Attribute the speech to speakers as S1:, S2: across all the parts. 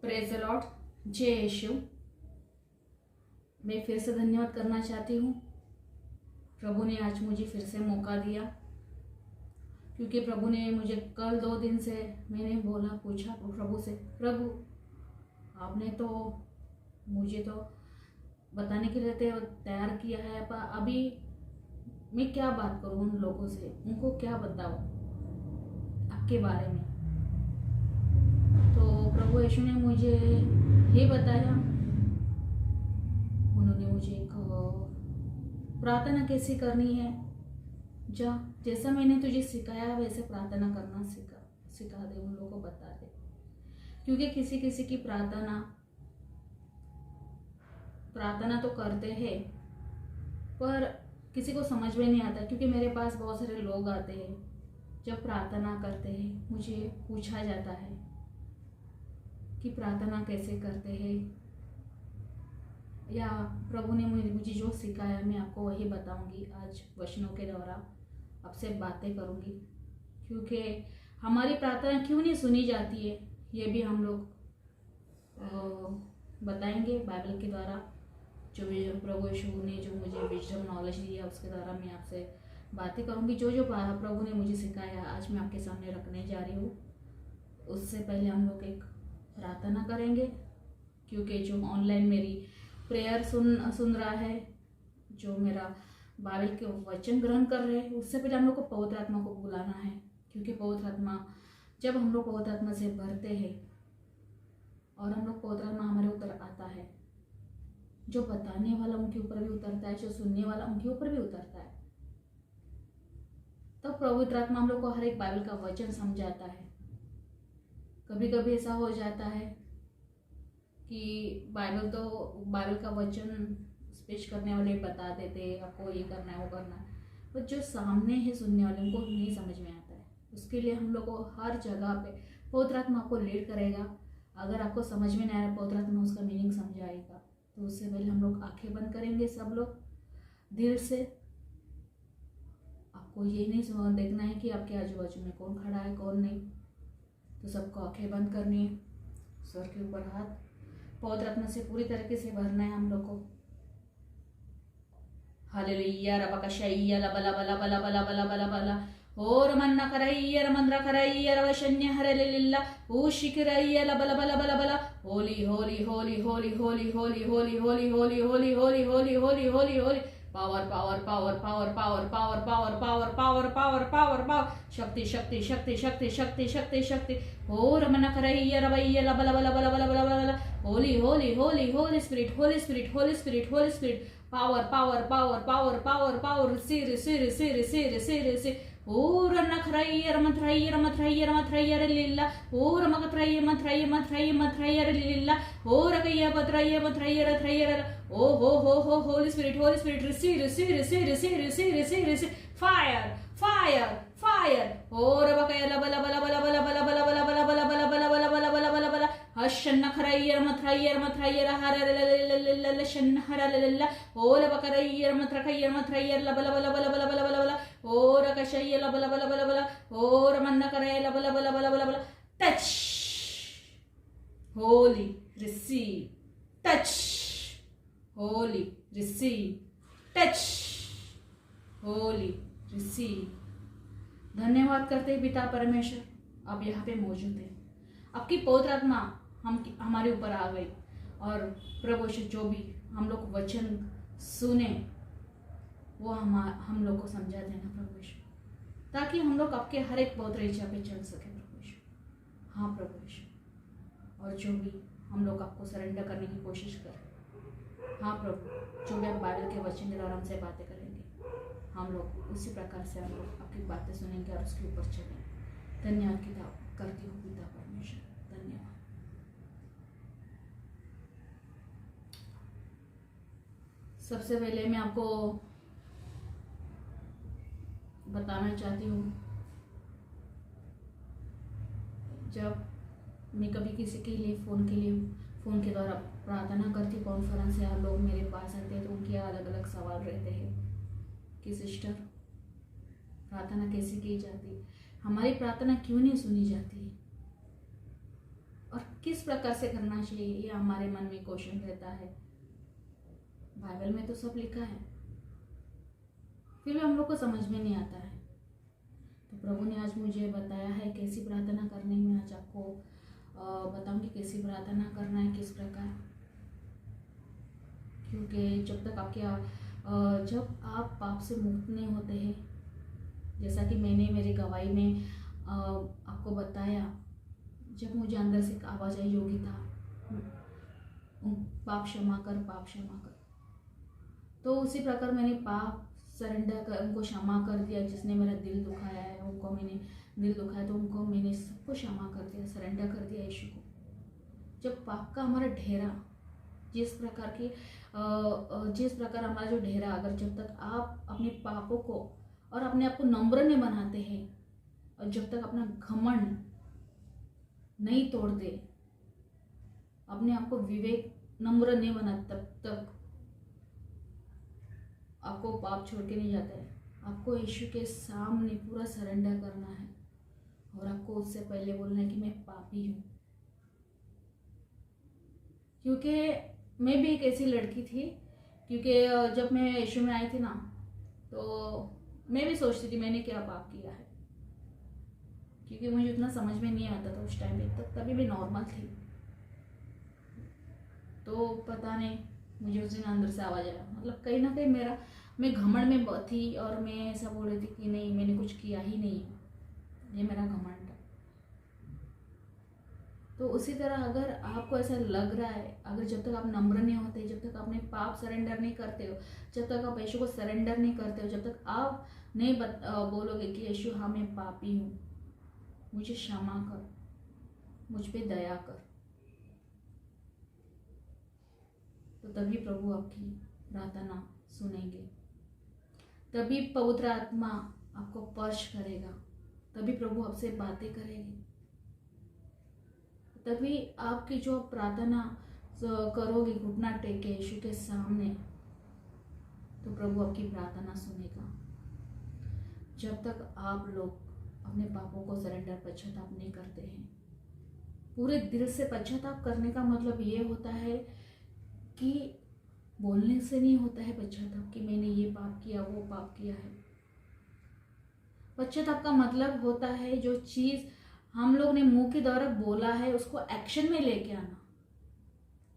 S1: Praise the Lord. जय यीशु। मैं फिर से धन्यवाद करना चाहती हूँ। प्रभु ने आज मुझे फिर से मौका दिया, क्योंकि प्रभु ने मुझे कल 2 दिन से मैंने पूछा प्रभु से, प्रभु आपने तो मुझे तो बताने के लिए तैयार किया है, पर अभी मैं क्या बात करूँ उन लोगों से, उनको क्या बताऊँ आपके बारे में। तो प्रभु यीशु ने मुझे ये बताया, उन्होंने मुझे एक प्रार्थना कैसी करनी है, जैसा मैंने तुझे सिखाया वैसे प्रार्थना करना सिखा दे, उन लोगों को बता दे। क्योंकि किसी किसी की प्रार्थना तो करते हैं, पर किसी को समझ में नहीं आता। क्योंकि मेरे पास बहुत सारे लोग आते हैं, जब प्रार्थना करते हैं मुझे पूछा जाता है कि प्रार्थना कैसे करते हैं, या प्रभु ने मुझे जो सिखाया मैं आपको वही बताऊंगी आज वचनों के द्वारा, आपसे बातें करूंगी। क्योंकि हमारी प्रार्थना क्यों नहीं सुनी जाती है, ये भी हम लोग बताएंगे बाइबल के द्वारा। जो प्रभु यीशु ने जो मुझे विजडम नॉलेज दिया उसके द्वारा मैं आपसे बातें करूंगी। जो प्रभु ने मुझे सिखाया आज मैं आपके सामने रखने जा रही हूँ। उससे पहले हम लोग एक प्रार्थना करेंगे, क्योंकि जो ऑनलाइन मेरी प्रेयर सुन रहा है, जो मेरा बाइबल के वचन ग्रहण कर रहे हैं, उससे पहले हम लोग को पवित्र आत्मा को बुलाना है। क्योंकि पवित्र आत्मा, जब हम लोग पवित्र आत्मा से भरते हैं और हम लोग पवित्र आत्मा हमारे ऊपर आता है, जो बताने वाला उनके ऊपर भी उतरता है, जो सुनने वाला उनके ऊपर भी उतरता है, तब पवित्र आत्मा हम लोग को हर एक बाइबल का वचन समझाता है। कभी कभी ऐसा हो जाता है कि बाइबल का वचन स्पीच करने वाले बता देते आपको ये करना है वो करना है, पर जो सामने है सुनने वाले उनको नहीं समझ में आता है। उसके लिए हम लोग को हर जगह पे पवित्र आत्मा आपको लीड करेगा। अगर आपको समझ में नहीं आ रहा पवित्र आत्मा उसका मीनिंग समझाएगा। तो उससे पहले हम लोग आंखें बंद करेंगे, सब लोग दिल से। आपको ये नहीं देखना है कि आपके आजू बाजू में कौन खड़ा है कौन नहीं, तो सबको आंखें बंद करनी है, सर के ऊपर हाथ, पवित्र आत्मा से पूरी तरीके से भरना है हम लोग को। हालेलुया रबकशय्या लबला बला बला बला बला बला बला ओर मन्ना करैया रमंद्र करैया रवशन्य हरेलिल्ला ऊशिकरैया लबला बला बला बला holy holy holy holy holy holy holy holy holy holy holy holy holy holy Holi power power power power power power power power power power power power शक्ति शक्ति शक्ति शक्ति शक्ति शक्ति शक्ति ओर मन्ना करैया रवैया लबला बला बला बला बला बला holy holy holy holy spirit holy spirit holy spirit holy spirit power power power power power power receive receive receive receive receive receive ओर नखरैयर मथरैयर मथरैयर मथरैयर लिल्ला ओर मगत्रैयर मथरैयर मथरैयर मथरैयर लिल्ला ओर गैया मथरैयर मथरैयर थरैयर ओ हो holy spirit receive receive receive receive receive receive receive fire fire fire ओर बकैला बला बला बला बला बला बला बला बला बला बला बला बला बला बला बला बला हशन खरैयर मथरैयर मथरैयर हर शन हर ओल बकरैयर मथरैयर मथरैयर लब लब लब लब लब लब लब और कशैय लब लब लब लब लब और मन करे लब लब लब लब लब लब touch Holi receive touch Holi receive touch Holi receive. धन्यवाद करते हैं पिता परमेश्वर, आप यहाँ पे मौजूद हैं। आपकी पवित्र आत्मा हमारे ऊपर आ गई, और प्रभु जो भी हम लोग वचन सुने वो हम लोग को समझा देना प्रभु यीशु, ताकि हम लोग आपके हर एक पवित्र इच्छा पे चल सके प्रभु यीशु। हाँ प्रभु यीशु, और जो भी हम लोग आपको सरेंडर करने की कोशिश करें, हाँ प्रभु, जो भी आप बाइबल के वचन के द्वारा हमसे बातें करेंगे, हम लोग उसी प्रकार से हम लोग आपकी बातें सुनेंगे और उसके ऊपर चलेंगे। धन्यवाद करती हूँ पिता परमेश्वर, धन्यवाद। सबसे पहले मैं आपको बताना चाहती हूँ, जब मैं कभी किसी के लिए फ़ोन के द्वारा प्रार्थना करती, कॉन्फ्रेंस या लोग मेरे पास आते हैं, तो उनके अलग अलग सवाल रहते हैं कि सिस्टर प्रार्थना कैसे की जाती, हमारी प्रार्थना क्यों नहीं सुनी जाती, और किस प्रकार से करना चाहिए, ये हमारे मन में क्वेश्चन रहता है। बाइबल में तो सब लिखा है, फिर भी हम लोग को समझ में नहीं आता है। तो प्रभु ने आज मुझे बताया है कैसी प्रार्थना करनी। मैं आज आपको बताऊंगी कैसी प्रार्थना करना है, किस प्रकार। क्योंकि जब आप पाप से मुक्त नहीं होते हैं, जैसा कि मैंने मेरी गवाही में आपको बताया, जब मुझे अंदर से एक आवाज़ आई, योगिता पाप क्षमा कर, पाप क्षमा कर। तो उसी प्रकार मैंने पाप सरेंडर कर, उनको क्षमा कर दिया। जिसने मेरा दिल दुखाया है, उनको मैंने दिल दुखाया तो उनको मैंने सबको क्षमा कर दिया, सरेंडर कर दिया यीशु को। जब पाप का हमारा ढेरा जिस प्रकार हमारा जो ढेरा, अगर जब तक आप अपने पापों को और अपने आप को नम्र नहीं बनाते हैं, और जब तक अपना घमंड नहीं तोड़ते, अपने आप को विवेक नम्र नहीं बनाते, तब तक आपको पाप छोड़ के नहीं जाता है। आपको यीशु के सामने पूरा सरेंडर करना है और आपको उससे पहले बोलना है कि मैं पापी हूँ। क्योंकि मैं भी एक ऐसी लड़की थी, क्योंकि जब मैं यीशु में आई थी ना, तो मैं भी सोचती थी मैंने क्या पाप किया है, क्योंकि मुझे उतना समझ में नहीं आता था उस टाइम पे, तभी मैं नॉर्मल थी। तो पता नहीं, मुझे उस दिन अंदर से आवाज आया, मतलब कहीं ना कहीं मैं घमंड में थी और मैं ऐसा बोल रही थी कि नहीं, मैंने कुछ किया ही नहीं है, ये मेरा घमंड था। तो उसी तरह अगर आपको ऐसा लग रहा है, अगर जब तक आप नम्र नहीं होते, जब तक अपने पाप सरेंडर नहीं करते हो, जब तक आप यीशु को सरेंडर नहीं करते हो, जब तक आप नहीं बोलोगे कि यीशु हाँ मैं पापी हूँ, मुझे क्षमा कर, मुझ पे दया कर, तो तभी प्रभु आपकी प्रार्थना सुनेंगे, तभी पवित्र आत्मा आपको स्पर्श करेगा, तभी प्रभु आपसे बातें करेंगे, तभी आपकी जो प्रार्थना करोगे घुटना टेक के यीशु के सामने, तो प्रभु आपकी प्रार्थना सुनेगा। जब तक आप लोग अपने पापों को सरेंडर पश्चाताप नहीं करते हैं, पूरे दिल से पश्चाताप करने का मतलब ये होता है कि बोलने से नहीं होता है पश्चाताप कि मैंने ये पाप किया, वो पाप किया है। पश्चाताप का मतलब होता है जो चीज हम लोग ने मुंह के द्वारा बोला है उसको एक्शन में लेके आना।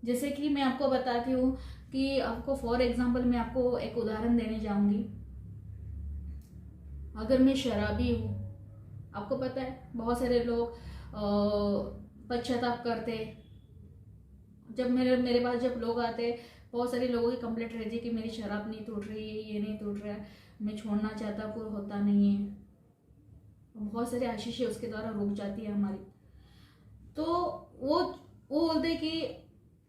S1: जैसे कि मैं आपको बताती हूँ कि आपको फॉर एग्जांपल मैं आपको एक उदाहरण देने जाऊंगी। अगर मैं शराबी हूँ, आपको पता है बहुत सारे लोग पश्चाताप करते, जब मेरे पास जब लोग आते, बहुत सारे लोगों की कंप्लेंट रहती है कि मेरी शराब नहीं टूट रही है, ये नहीं टूट रहा है, मैं छोड़ना चाहता पर होता नहीं है। बहुत सारी आशीषें उसके द्वारा रुक जाती है हमारी। तो वो बोलते कि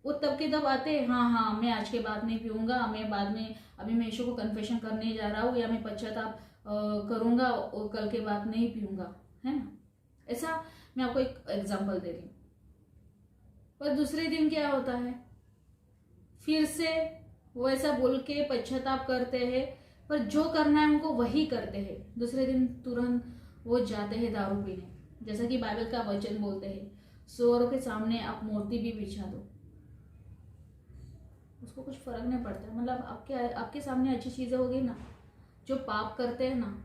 S1: वो तब के तब आते, हाँ मैं आज के बाद नहीं पीऊँगा, मैं बाद में अभी मैं यीशु को कन्फेशन करने जा रहा हूँ, या मैं पश्चाताप करूँगा और कल के बाद नहीं पीऊँगा, है ना। ऐसा मैं आपको एक एग्जाम्पल दे रही हूँ। पर दूसरे दिन क्या होता है, फिर से वो ऐसा बोल के पश्चाताप करते हैं, पर जो करना है उनको वही करते हैं। दूसरे दिन तुरंत वो जाते हैं दारू पीने। जैसा कि बाइबल का वचन बोलते हैं, सुअरों के सामने आप मूर्ति भी बिछा दो, उसको कुछ फर्क नहीं पड़ता। मतलब आपके सामने अच्छी चीजें होगी ना, जो पाप करते हैं ना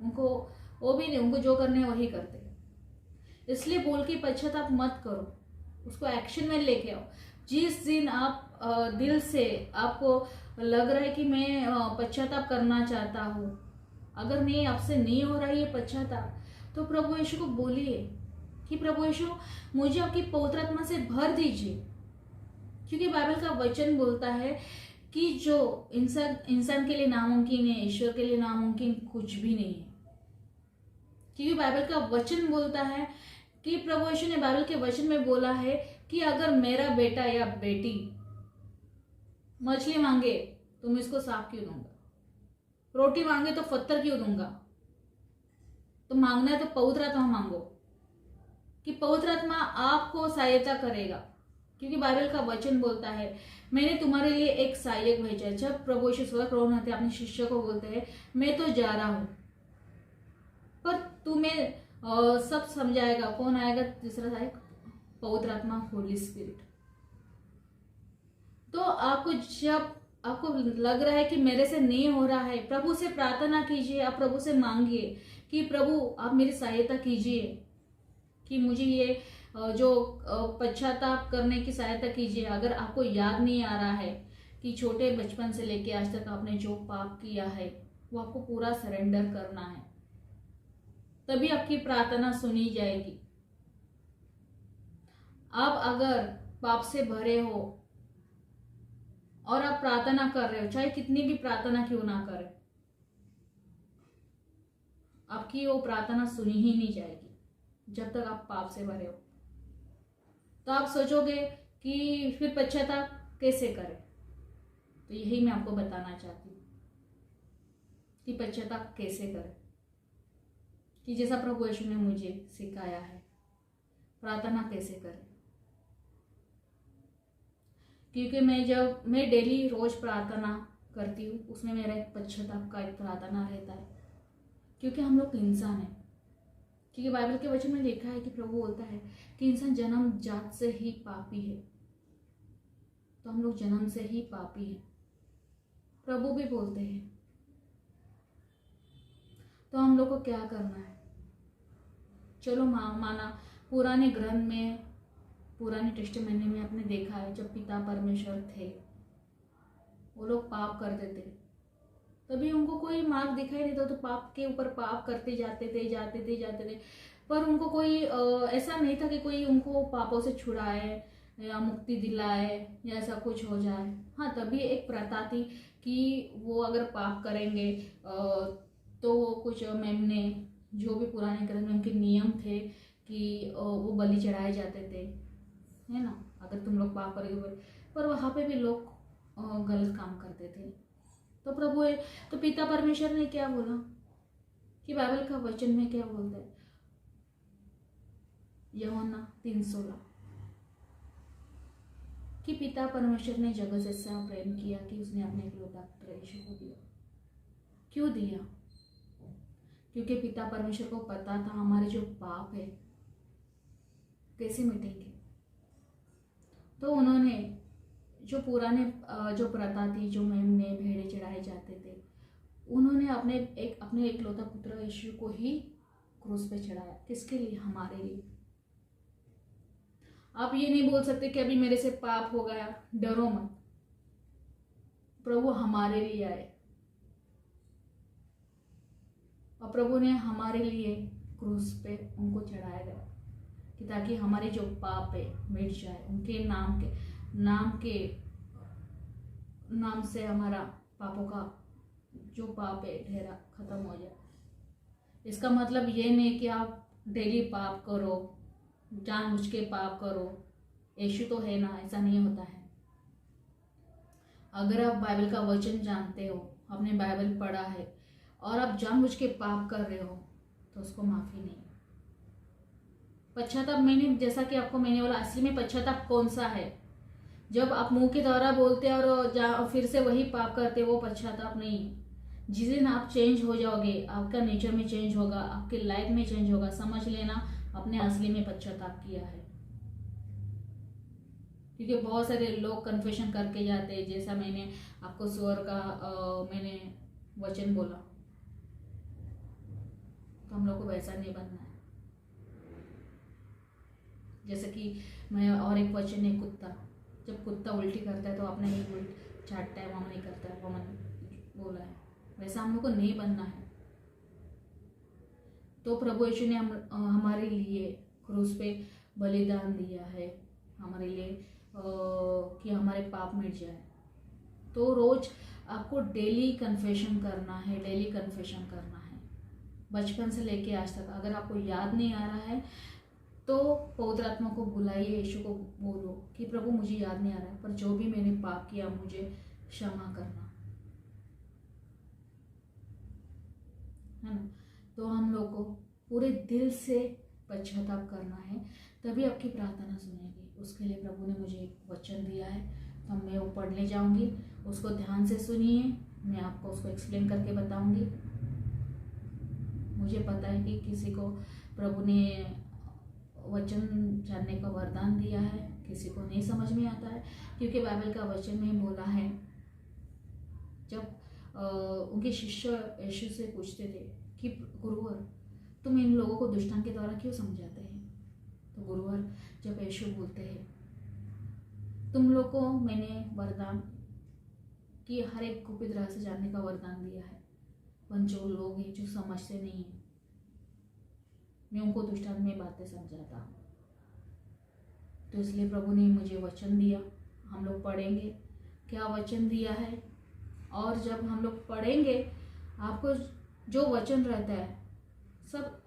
S1: उनको वो भी नहीं, उनको जो करने है वही करते हैं। इसलिए बोल के पश्चाताप मत करो, उसको एक्शन में लेके आओ। जिस दिन आप दिल से आपको लग रहा है कि मैं पश्चाताप करना चाहता हूँ, अगर नहीं आपसे नहीं हो रहा है ये पश्चाताप, तो प्रभु यीशु को बोलिए कि प्रभु यीशु मुझे आपकी पवित्र आत्मा से भर दीजिए। क्योंकि बाइबल का वचन बोलता है कि जो इंसान के लिए नामुमकिन है, ईश्वर के लिए नामुमकिन कुछ भी नहीं है। क्योंकि बाइबल का वचन बोलता है कि प्रभु यीशु ने बाइबल के वचन में बोला है कि अगर मेरा बेटा या बेटी मछली मांगे तो मैं इसको सांप क्यों दूंगा, रोटी मांगे तो पत्थर क्यों दूंगा। तो मांगना है तो पवित्र आत्मा मांगो, कि पवित्र आत्मा आपको सहायता करेगा। क्योंकि बाइबल का वचन बोलता है मैंने तुम्हारे लिए एक सहायक भेजा। जब प्रभु यीशु स्वर्गारोहण होते अपने शिष्य को बोलते हैं मैं तो जा रहा हूं, पर तुम्हें सब समझाएगा। कौन आएगा तीसरा सहायक? पवित्र आत्मा, होली स्पिरिट। तो आपको जब आपको लग रहा है कि मेरे से नहीं हो रहा है, प्रभु से प्रार्थना कीजिए, आप प्रभु से मांगिए कि प्रभु आप मेरी सहायता कीजिए, कि मुझे ये जो पश्चाताप करने की सहायता कीजिए। अगर आपको याद नहीं आ रहा है कि छोटे बचपन से लेके आज तक आपने जो पाप किया है, वो आपको पूरा सरेंडर करना है, तभी आपकी प्रार्थना सुनी जाएगी। आप अगर पाप से भरे हो और आप प्रार्थना कर रहे हो, चाहे कितनी भी प्रार्थना क्यों ना करें, आपकी वो प्रार्थना सुनी ही नहीं जाएगी जब तक आप पाप से भरे हो। तो आप सोचोगे कि फिर पश्चाताप कैसे करें, तो यही मैं आपको बताना चाहती हूँ कि पश्चाताप कैसे करें, कि जैसा प्रभु यीशु ने मुझे सिखाया है प्रार्थना कैसे करें। क्योंकि मैं डेली रोज प्रार्थना करती हूँ, उसमें मेरा एक पश्चाताप का एक प्रार्थना रहता है, क्योंकि हम लोग इंसान हैं। क्योंकि बाइबल के वचन में लिखा है कि प्रभु बोलता है कि इंसान जन्म जात से ही पापी है, तो हम लोग जन्म से ही पापी हैं, प्रभु भी बोलते हैं। तो हम लोग को क्या करना है? चलो माना पुराने ग्रंथ में, पुराने टेस्टामेंट में आपने देखा है, जब पिता परमेश्वर थे वो लोग पाप करते थे, तभी उनको कोई मार्ग दिखाई नहीं था, तो पाप के ऊपर पाप करते जाते थे, पर उनको कोई ऐसा नहीं था कि कोई उनको पापों से छुड़ाए या मुक्ति दिलाए या ऐसा कुछ हो जाए। हाँ, तभी एक प्रथा थी कि वो अगर पाप करेंगे तो वो कुछ मेमने, जो भी पुराने ग्रंथ में उनके नियम थे कि वो बलि चढ़ाए जाते थे, है ना, अगर तुम लोग पाप करोगे। पर वहाँ पे भी लोग गलत काम करते थे। तो तो पिता परमेश्वर ने क्या बोला कि बाइबल का वचन में क्या बोलता है, यूहन्ना 3:16, कि पिता परमेश्वर ने जगत से ऐसा प्रेम किया कि उसने अपने इकलौता पुत्र यीशु को दिया। क्यों दिया? क्योंकि पिता परमेश्वर को पता था हमारे जो पाप है कैसे मिटेंगे। तो उन्होंने जो पुराने जो प्रथा थी, जो मेमने भेड़े चढ़ाए जाते थे, उन्होंने अपने इकलौता पुत्र यीशु को ही क्रूस पे चढ़ाया। किसके लिए? हमारे लिए। आप ये नहीं बोल सकते कि अभी मेरे से पाप हो गया, डरो मत, प्रभु हमारे लिए आए और प्रभु ने हमारे लिए क्रूस पे उनको चढ़ाया गया कि ताकि हमारे जो पाप है मिट जाए। उनके नाम से हमारा पापों का जो पाप है ढेरा खत्म हो जाए। इसका मतलब ये नहीं कि आप डेली पाप करो, जानबूझ के पाप करो, यीशु तो है ना, ऐसा नहीं होता है। अगर आप बाइबल का वचन जानते हो, आपने बाइबल पढ़ा है और आप जानबूझ के पाप कर रहे हो, तो उसको माफी नहीं। पश्चाताप, जैसा कि आपको मैंने बोला, असली में पश्चाताप कौन सा है? जब आप मुंह के द्वारा बोलते और फिर से वही पाप करते, वो पश्चाताप नहीं। जिस दिन आप चेंज हो जाओगे, आपका नेचर में चेंज होगा, आपके लाइफ में चेंज होगा, समझ लेना आपने असली में पश्चाताप किया है। क्योंकि बहुत सारे लोग कन्फेशन करके जाते हैं, जैसा मैंने आपको स्वर का मैंने वचन बोला, तो हम लोग को वैसा नहीं बनना है। जैसे कि मैं और एक वचन है, कुत्ता, जब कुत्ता उल्टी करता है तो अपने ही उल्टी चाटता है, वमन नहीं करता है, वमन बोला है, वैसा हम लोग को नहीं बनना है। तो प्रभु यीशु ने हमारे लिए क्रूस पे बलिदान दिया है, हमारे लिए कि हमारे पाप मिट जाए। तो रोज आपको डेली कन्फेशन करना है, डेली कन्फेशन करना है, बचपन से लेके आज तक। अगर आपको याद नहीं आ रहा है तो पवित्र आत्मा को बुलाइए, यीशु को बोलो कि प्रभु मुझे याद नहीं आ रहा है, पर जो भी मैंने पाप किया मुझे क्षमा करना, है ना। तो हम लोग को पूरे दिल से पश्चाताप करना है, तभी आपकी प्रार्थना सुनेगी। उसके लिए प्रभु ने मुझे एक वचन दिया है, तो मैं वो पढ़ने जाऊंगी, उसको ध्यान से सुनिए, मैं आपको उसको एक्सप्लेन करके बताऊंगी। मुझे पता है कि किसी को प्रभु ने वचन जानने का वरदान दिया है, किसी को नहीं समझ में आता है, क्योंकि बाइबल का वचन में बोला है, जब उनके शिष्य यीशु से पूछते थे कि गुरुवर तुम इन लोगों को दुष्टान के द्वारा क्यों समझाते हैं, तो गुरुवर जब यीशु बोलते हैं तुम लोग को मैंने वरदान कि हर एक गुप्त रहस्य जानने का वरदान दिया है, पर जो लोग हैं जो समझते नहीं हैं मैं उनको दुष्टान में बातें समझाता हूँ। तो इसलिए प्रभु ने मुझे वचन दिया, हम लोग पढ़ेंगे क्या वचन दिया है, और जब हम लोग पढ़ेंगे आपको जो वचन रहता है सब,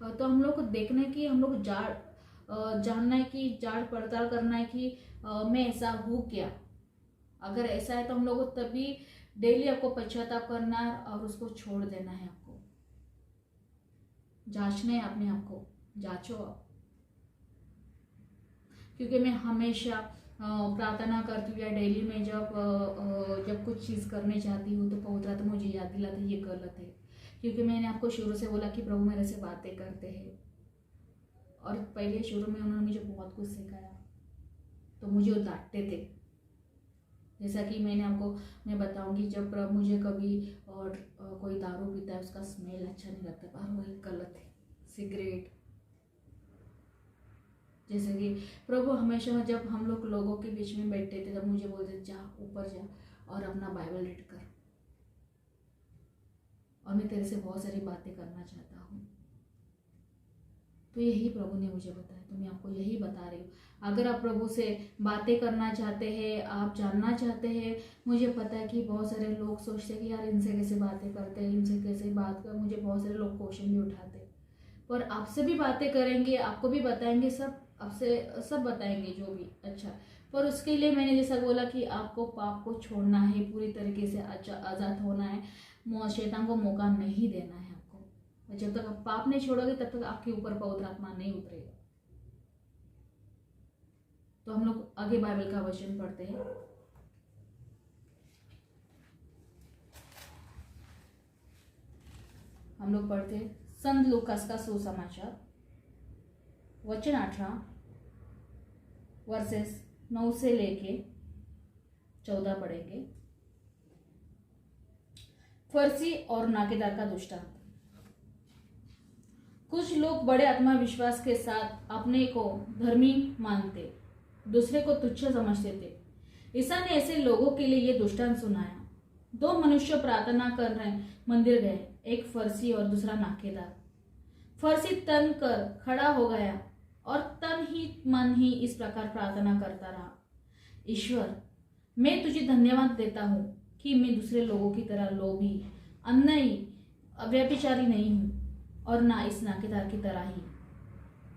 S1: तो हम लोग को देखने की, हम लोग जानना है कि जांच पड़ताल करना है कि मैं ऐसा हूँ क्या। अगर ऐसा है तो हम लोग को तभी डेली आपको पश्चाताप करना है और उसको छोड़ देना है। आपको जांचना है, अपने आप को जांचो आप, क्योंकि मैं हमेशा प्रार्थना करती हूँ या डेली में जब कुछ चीज़ करने चाहती हूँ तो पवित्र आत्मा मुझे याद दिलाते ये गलत है, क्योंकि मैंने आपको शुरू से बोला कि प्रभु मेरे से बातें करते हैं, और पहले शुरू में उन्होंने मुझे बहुत कुछ सिखाया, तो मुझे वो डांटते थे। जैसा कि मैं बताऊंगी, जब प्रभु मुझे कभी और कोई दारू पीता है उसका स्मेल अच्छा नहीं लगता, पर वही गलत है। सिगरेट, जैसे कि प्रभु हमेशा जब हम लोगों के बीच में बैठते थे तब मुझे बोलते जा ऊपर जा और अपना बाइबल रीड कर, और मैं तेरे से बहुत सारी बातें करना चाहता हूँ। तो यही प्रभु ने मुझे बताया, तो मैं आपको यही बता रही हूँ। अगर आप प्रभु से बातें करना चाहते हैं, आप जानना चाहते हैं, मुझे पता है कि बहुत सारे लोग सोचते हैं कि यार इनसे कैसे बातें करते हैं, इनसे कैसे बात कर, मुझे बहुत सारे लोग क्वेश्चन भी उठाते हैं, पर आपसे भी बातें करेंगे, आपको भी बताएंगे, सब आपसे सब बताएंगे जो भी अच्छा। पर उसके लिए मैंने जैसा बोला कि आपको पाप को छोड़ना है, पूरी तरीके से आज़ाद होना है, शैतान को मौका नहीं देना है आपको। और जब तक आप पाप नहीं छोड़ोगे तब तक आपके ऊपर पवित्र आत्मा नहीं उतरेगा। तो हम लोग आगे बाइबल का वचन पढ़ते हैं। हम लोग पढ़ते हैं संत लूकास का सुसमाचार, वचन 18 वर्सेस 9 से लेके 14 पढ़ेंगे। फर्सी और नाकेदार का दृष्टांत। कुछ लोग बड़े आत्मविश्वास के साथ अपने को धर्मी मानते, दूसरे को तुच्छ समझते थे। ईसा ने ऐसे लोगों के लिए यह दृष्टांत सुनाया। 2 मनुष्य प्रार्थना कर रहे मंदिर गए, एक फर्सी और दूसरा नाकेदार। फर्सी तन कर खड़ा हो गया और तन ही मन ही इस प्रकार प्रार्थना करता रहा, ईश्वर मैं तुझे धन्यवाद देता हूँ कि मैं दूसरे लोगों की तरह लोभी, अन्यायी, व्यभिचारी नहीं हूँ, और ना इस नाकेदार की तरह ही।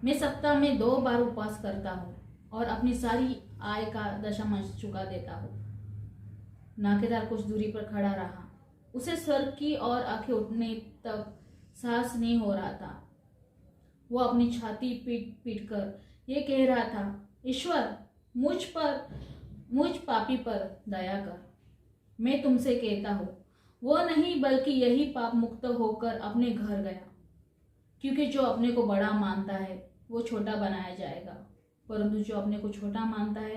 S1: मैं सप्ताह में 2 बार उपवास करता हूँ और अपनी सारी आय का दशमांश चुका देता हूँ। नाकेदार कुछ दूरी पर खड़ा रहा, उसे स्वर्ग की ओर आंखें उठने तक साहस नहीं हो रहा था। वो अपनी छाती पीट पीट कर ये कह रहा था, ईश्वर मुझ पापी पर दया कर। मैं तुमसे कहता हूँ वो नहीं बल्कि यही पाप मुक्त होकर अपने घर गया, क्योंकि जो अपने को बड़ा मानता है वो छोटा बनाया जाएगा, परंतु जो अपने को छोटा मानता है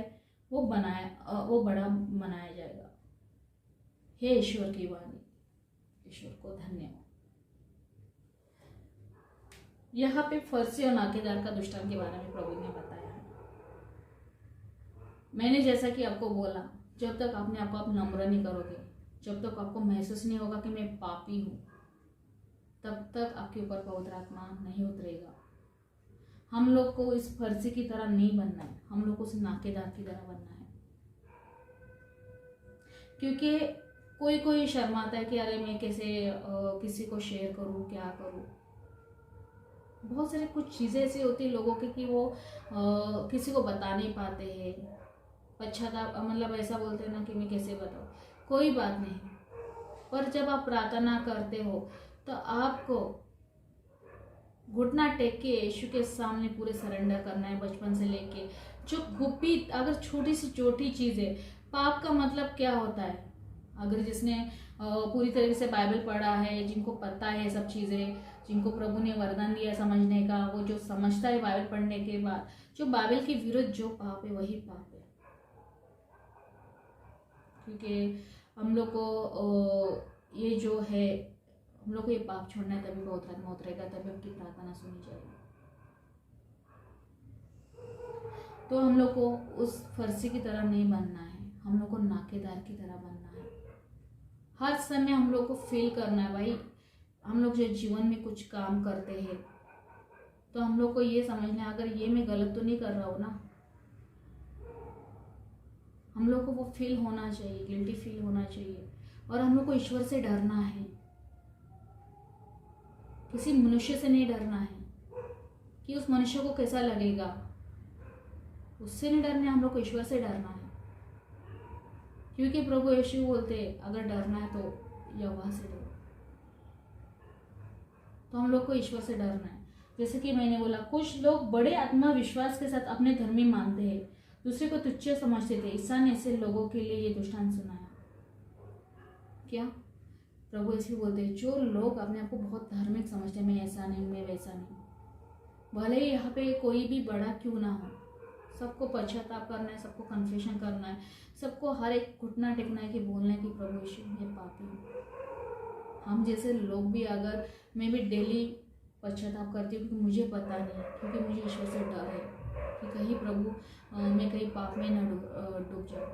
S1: वो बड़ा बनाया जाएगा। हे ईश्वर की वाणी, ईश्वर को धन्यवाद। यहाँ पे फर्सी और नाकेदार का दृष्टांत के बारे में प्रभु ने बताया है। मैंने जैसा कि आपको बोला, जब तक अपने आप को आप नम्र नहीं करोगे, जब तक आपको महसूस नहीं होगा कि मैं पापी हूँ, तब तक आपके ऊपर पवित्र आत्मा नहीं उतरेगा। हम लोग को इस फर्जी की तरह नहीं बनना है, हम लोग को उस नाकेदार की तरह बनना है। क्योंकि कोई शर्माता है कि अरे मैं कैसे किसी को शेयर करूँ, क्या करूँ। बहुत सारे कुछ चीज़ें ऐसी होती है लोगों की कि वो किसी को बता नहीं पाते हैं, पश्चाताप, मतलब ऐसा बोलते हैं ना कि मैं कैसे बताऊँ। कोई बात नहीं, पर जब आप प्रार्थना करते हो तो आपको घुटना टेक के यीशु के सामने पूरे सरेंडर करना है। बचपन से लेके जो गुप्त, अगर छोटी सी छोटी चीज़ है, पाप का मतलब क्या होता है, अगर जिसने पूरी तरीके से बाइबल पढ़ा है, जिनको पता है सब चीज़ें, जिनको प्रभु ने वरदान दिया समझने का, वो जो समझता है बाइबल पढ़ने के बाद, जो बाइबल के विरुद्ध जो पाप है वही पाप है। क्योंकि हम लोग को ये जो है, हम लोग को ये पाप छोड़ना है, तभी बहुत आत्मा उतरेगा, तभी उनकी प्रार्थना सुनी जाएगी। तो हम लोग को उस फर्जी की तरह नहीं बनना है, हम लोग को नाकेदार की तरह बनना है। हर समय हम लोग को फील करना है भाई, हम लोग जो जीवन में कुछ काम करते हैं तो हम लोग को ये समझना है, अगर ये मैं गलत तो नहीं कर रहा हूँ ना। हम लोग को वो फील होना चाहिए, गिल्टी फील होना चाहिए। और हम लोग को ईश्वर से डरना है, किसी मनुष्य से नहीं डरना है कि उस मनुष्य को कैसा लगेगा, उससे नहीं डरना है, हम लोग को ईश्वर से डरना है। क्योंकि प्रभु यीशु बोलते अगर डरना है तो यहोवा से डरो। तो हम लोग को ईश्वर से डरना है। जैसे कि मैंने बोला, कुछ लोग बड़े आत्मविश्वास के साथ अपने धर्मी मानते हैं, दूसरे को तुच्छ समझते थे। ईसा ने ऐसे लोगों के लिए ये दृष्टांत सुनाया। क्या प्रभु यीशु बोलते हैं, जो लोग अपने आप को बहुत धार्मिक समझते हैं, मैं ऐसा नहीं, मैं वैसा नहीं, भले ही यहाँ पे कोई भी बड़ा क्यों ना हो, सबको पश्चाताप करना है, सबको कन्फेशन करना है, सबको हर एक घुटना टेकना है कि बोलना है कि प्रभु यीशु मैं पापी हूँ। हम जैसे लोग भी, अगर मैं भी डेली पश्चाताप करती हूँ क्योंकि मुझे पता नहीं, क्योंकि मुझे ईश्वर से डर है कि कहीं प्रभु मैं कहीं पाप में न डूब जाऊँ।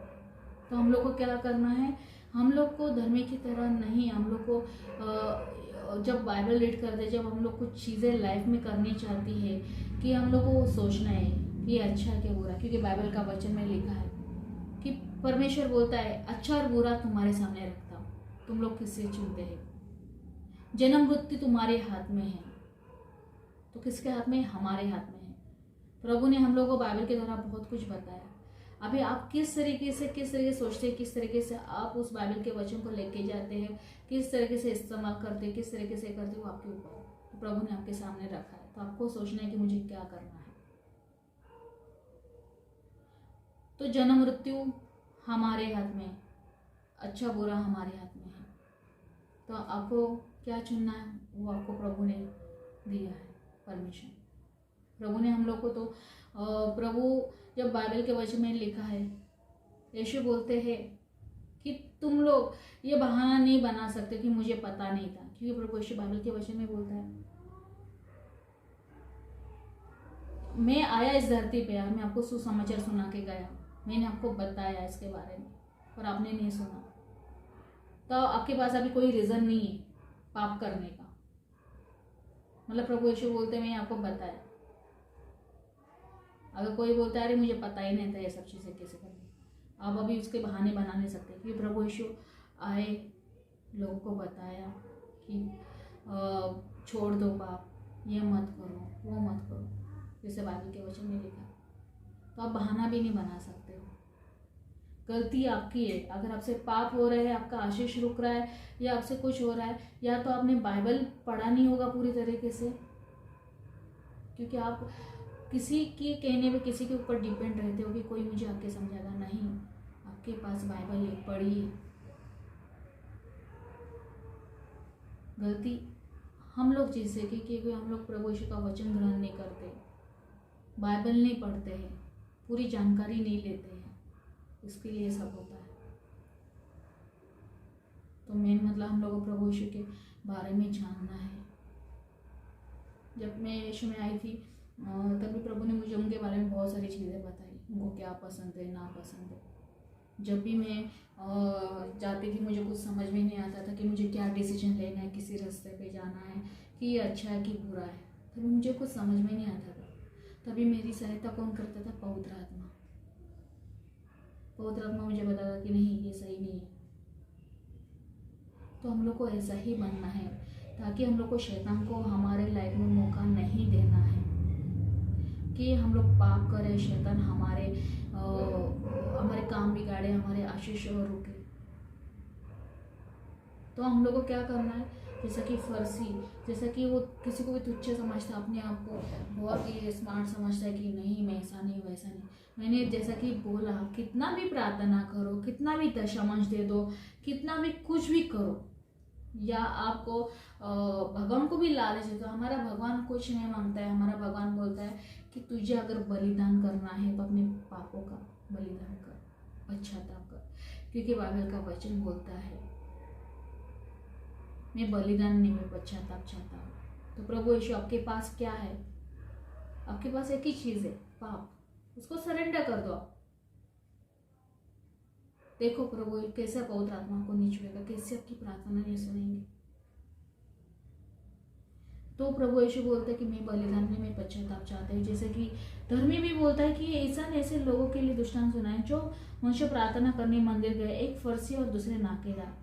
S1: तो हम लोग को क्या करना है, हम लोग को धर्मी की तरह नहीं, हम लोग को जब बाइबल रीड करते, जब हम लोग कुछ चीज़ें लाइफ में करनी चाहती है, कि हम लोग को सोचना है कि अच्छा है क्या बुरा। क्योंकि बाइबल का वचन में लिखा है कि परमेश्वर बोलता है, अच्छा और बुरा तुम्हारे सामने रखता हूँ, तुम लोग किससे चुनते हैं। जन्म मृत्यु तुम्हारे हाथ में है, तो किसके हाथ में? हमारे हाथ में है। प्रभु ने हम लोग को बाइबल के द्वारा बहुत कुछ बताया। अभी आप किस तरीके से सोचते हैं, किस तरीके से आप उस बाइबल के वचन को लेके जाते हैं, किस तरीके से इस्तेमाल करते हैं, किस तरीके से करते हो, आपके ऊपर। तो प्रभु ने आपके सामने रखा है, तो आपको सोचना है कि मुझे क्या करना है। तो जन्म मृत्यु हमारे हाथ में, अच्छा बुरा हमारे हाथ में है। तो आपको क्या चुनना है, वो आपको प्रभु ने दिया है परमिशन। प्रभु ने हम लोग को, तो प्रभु जब बाइबल के वचन में लिखा है, यीशु बोलते हैं कि तुम लोग ये बहाना नहीं बना सकते कि मुझे पता नहीं था। क्योंकि प्रभु यीशु बाइबल के वचन में बोलता है, मैं आया इस धरती पे, मैं आपको सुसमाचार सुना के गया, मैंने आपको बताया इसके बारे में, पर आपने नहीं सुना। तो आपके पास अभी कोई रीज़न नहीं है पाप करने का। मतलब प्रभु यीशु बोलते मैंने आपको बताया। अगर कोई बोलता है अरे मुझे पता ही नहीं था ये सब चीज़ें कैसे करनी, आप अभी उसके बहाने बना नहीं सकते। क्योंकि प्रभु यीशु आए, लोगों को बताया कि छोड़ दो पाप, ये मत करो, वो मत करो, जैसे बाइबल के वचन में लिखा। तो आप बहाना भी नहीं बना सकते हो। गलती आपकी है। अगर आपसे पाप हो रहा है, आपका आशीष रुक रहा है, या आपसे कुछ हो रहा है, या तो आपने बाइबल पढ़ा नहीं होगा पूरी तरीके से। क्योंकि आप किसी के कहने पे, किसी के ऊपर डिपेंड रहते हो कि कोई मुझे आके समझाएगा, नहीं। आपके पास बाइबल है, पढ़िए। गलती हम लोग जैसे कि हम लोग प्रभु यीशु का वचन ग्रहण नहीं करते, बाइबल नहीं पढ़ते हैं, पूरी जानकारी नहीं लेते हैं, इसके लिए सब होता है। तो मेन मतलब हम लोगों को प्रभु यीशु के बारे में जानना है। जब मैं यीशु में आई थी तभी प्रभु ने मुझे उनके बारे में बहुत सारी चीज़ें बताई, उनको क्या पसंद है, ना पसंद है। जब भी मैं जाती थी, मुझे कुछ समझ में नहीं आता था कि मुझे क्या डिसीजन लेना है, किसी रास्ते पे जाना है, कि ये अच्छा है कि बुरा है। तभी मुझे कुछ समझ में नहीं आता था। तभी मेरी सहायता कौन करता था? पवित्र आत्मा। पवित्र आत्मा मुझे बताता कि नहीं, ये सही नहीं है। तो हम लोग को ऐसा ही बनना है, ताकि हम लोग को शैतान को हमारे लाइफ में मौका नहीं देना है कि हम लोग पाप करें, शैतान हमारे काम बिगाड़े, हमारे आशीष रुके। तो हम लोग को क्या करना है जैसा कि फर्सी, जैसा कि वो किसी को भी तुच्छ समझता, अपने आप को बहुत ही स्मार्ट समझता है कि नहीं मैं ऐसा नहीं वैसा नहीं। मैंने जैसा कि बोला, कितना भी प्रार्थना करो, कितना भी दशमांश दे दो, कितना भी कुछ भी करो, या आपको भगवान को भी लालच है, तो हमारा भगवान कुछ नहीं मांगता है। हमारा भगवान बोलता है कि तुझे अगर बलिदान करना है तो अपने पापों का बलिदान कर, पश्चाताप कर, क्योंकि बाइबल का वचन बोलता है मैं बलिदान नहीं, मैं पश्चाताप चाहता हूँ। तो प्रभु यीशु आपके पास क्या है? आपके पास एक ही चीज है, पाप। उसको सरेंडर कर दो आप। देखो प्रभु कैसे पवित्र आत्मा को नहीं छुएगा, कैसे आपकी प्रार्थना नहीं सुनेंगे। तो प्रभु यीशु बोलता है कि मैं बलिदान में मैं पश्चाताप चाहता हूँ। जैसे कि धर्मी भी बोलता है कि ऐसा न ऐसे लोगों के लिए दृष्टांत सुनाए जो मनुष्य प्रार्थना करने मंदिर गए, एक फर्सी और दूसरे नाकेदार।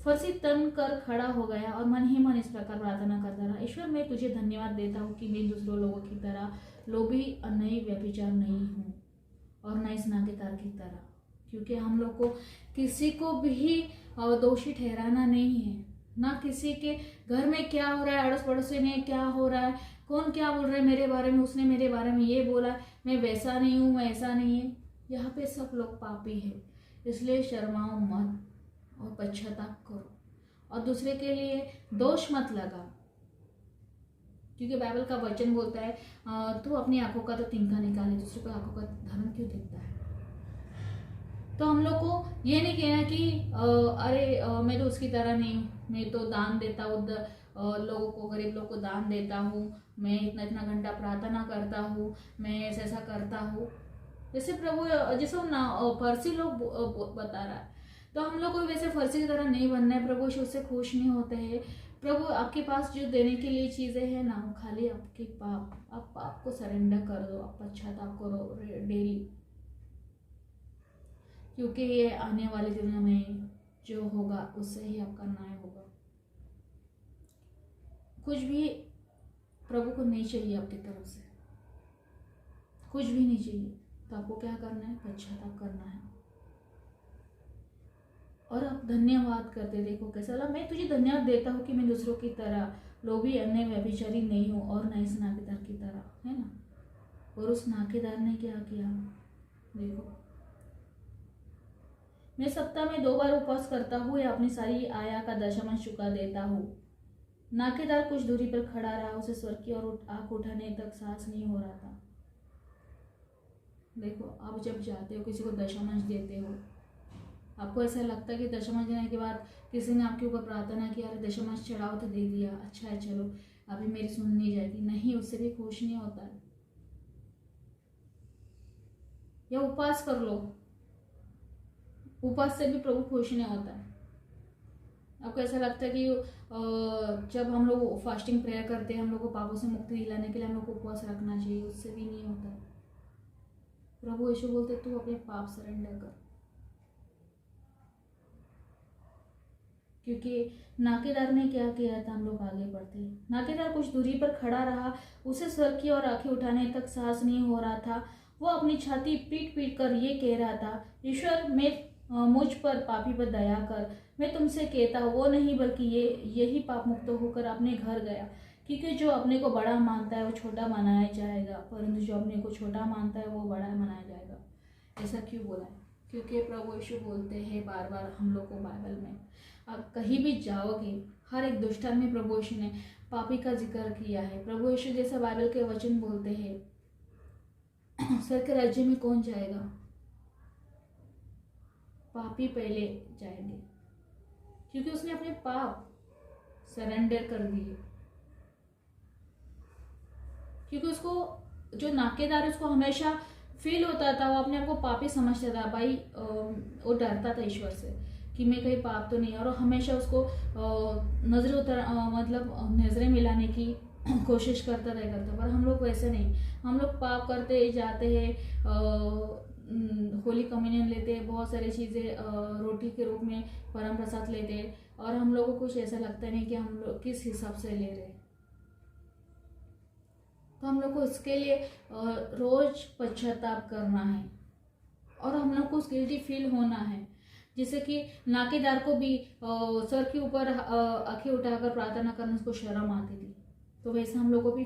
S1: फर्सी तन कर खड़ा हो गया और मन ही मन इस प्रकार प्रार्थना करता रहा, ईश्वर मैं तुझे धन्यवाद देता हूँ कि मैं दूसरों लोगों की तरह लोभी, अन्यायी, व्यभिचार नहीं हूँ और न इस नाकेदार की तरह। क्योंकि हम लोग को किसी को भी दोषी ठहराना नहीं है, ना किसी के घर में क्या हो रहा है, अड़ोस पड़ोसी में क्या हो रहा है, कौन क्या बोल रहा है मेरे बारे में, उसने मेरे बारे में ये बोला, मैं वैसा नहीं हूँ, मैं ऐसा नहीं है। यहाँ पे सब लोग पापी है, इसलिए शर्माओ मत और पश्चाताप करो और दूसरे के लिए दोष मत लगा। क्योंकि बाइबल का वचन बोलता है तू अपनी आंखों का तो तिनका निकाले, दूसरे को आंखों का धर्म क्यों दिखता है। तो हम लोग को ये नहीं कहना कि मैं तो उसकी तरह नहीं हूँ, मैं तो दान देता हूँ लोगों को, गरीब लोग को दान देता हूँ, मैं इतना इतना घंटा प्रार्थना करता हूँ, मैं ऐसा ऐसा करता हूँ। जैसे प्रभु जैसे ना फर्सी लोग बता रहा है, तो हम लोग को वैसे फर्सी की तरह नहीं बनना है। प्रभु उससे खुश नहीं होते हैं। प्रभु आपके पास जो देने के लिए चीज़ें हैं ना, वो खाली आपके पाप, आप पाप को सरेंडर कर दो, आप पश्चाताप करो डेली। क्योंकि ये आने वाले दिनों में जो होगा उससे ही आपका न्याय होगा। कुछ भी प्रभु को नहीं चाहिए आपकी तरफ से, कुछ भी नहीं चाहिए। तो आपको क्या करना है? पश्चाताप करना है और आप धन्यवाद करते। देखो कैसा लगा, मैं तुझे धन्यवाद देता हूँ कि मैं दूसरों की तरह लोभी, अन्य, व्यभिचारी नहीं हूँ और न इस नाकेदार की तरह, है ना। और उस नाकेदार ने क्या किया? देखो, मैं सप्ताह में 2 बार उपवास करता हूँ या अपनी सारी आया का दशमांश चुका देता हूँ। नाकेदार कुछ दूरी पर खड़ा रहा, उसे स्वर्ग की ओर आंख उठाने तक सांस नहीं हो रहा था। देखो, आप जब जाते हो किसी को दशमांश देते हो, आपको ऐसा लगता है कि दशमांश देने के बाद किसी ने आपके ऊपर प्रार्थना की, अरे दशमांश चढ़ाओ तो दे दिया, अच्छा है चलो अभी मेरी सुननी जाएगी। नहीं, उससे भी खुश नहीं होता है। या उपवास कर लो, उपवास से भी प्रभु खुश नहीं होता है। आपको ऐसा लगता है कि जब हम लोग फास्टिंग प्रेयर करते हैं, हम लोग को पापों से मुक्ति दिलाने के लिए हम लोग को उपवास रखना चाहिए, उससे भी नहीं होता है। प्रभु यीशु बोलते तू अपने पाप सरेंडर कर। क्योंकि नाकेदार ने क्या किया था, हम लोग आगे बढ़ते हैं। नाकेदार कुछ दूरी पर खड़ा रहा, उसे स्वर्ग की ओर आंखें उठाने तक साहस नहीं हो रहा था। वो अपनी छाती पीट पीट कर ये कह रहा था, ईश्वर मैं मुझ पर पापी पर दया कर। मैं तुमसे कहता हूँ वो नहीं बल्कि यही पाप मुक्त होकर अपने घर गया। क्योंकि जो अपने को बड़ा मानता है वो छोटा मनाया जाएगा, परंतु जो अपने को छोटा मानता है वो बड़ा मनाया जाएगा। ऐसा क्यों बोला है? क्योंकि प्रभु यीशु बोलते हैं बार बार हम लोग को बाइबल में, आप कहीं भी जाओगे हर एक दुष्टान में प्रभु यीशु ने पापी का जिक्र किया है। प्रभु यीशु जैसा बाइबल के वचन बोलते हैं, स्वर्ग के राज्य में कौन जाएगा? पापी पहले जाएंगे, क्योंकि उसने अपने पाप सरेंडर कर दिए। क्योंकि उसको जो नाकेदार उसको हमेशा फील होता था, वो अपने आप को पापी समझता था। भाई वो डरता था ईश्वर से कि मैं कहीं पाप तो नहीं, और हमेशा उसको नजरें मिलाने की कोशिश करता रहता। पर हम लोग वैसे नहीं, हम लोग पाप करते जाते हैं। होली कम्युनियन लेते हैं, बहुत सारी चीज़ें रोटी के रूप में परम प्रसाद लेते हैं, और हम लोगों को कुछ ऐसा लगता नहीं कि हम लोग किस हिसाब से ले रहे हैं। तो हम लोग को इसके लिए रोज पश्चाताप करना है और हम लोग को गिल्टी फील होना है। जैसे कि नाकेदार को भी सर के ऊपर आंखें उठाकर प्रार्थना करने उसको शर्म आती थी, तो वैसे हम लोगों को भी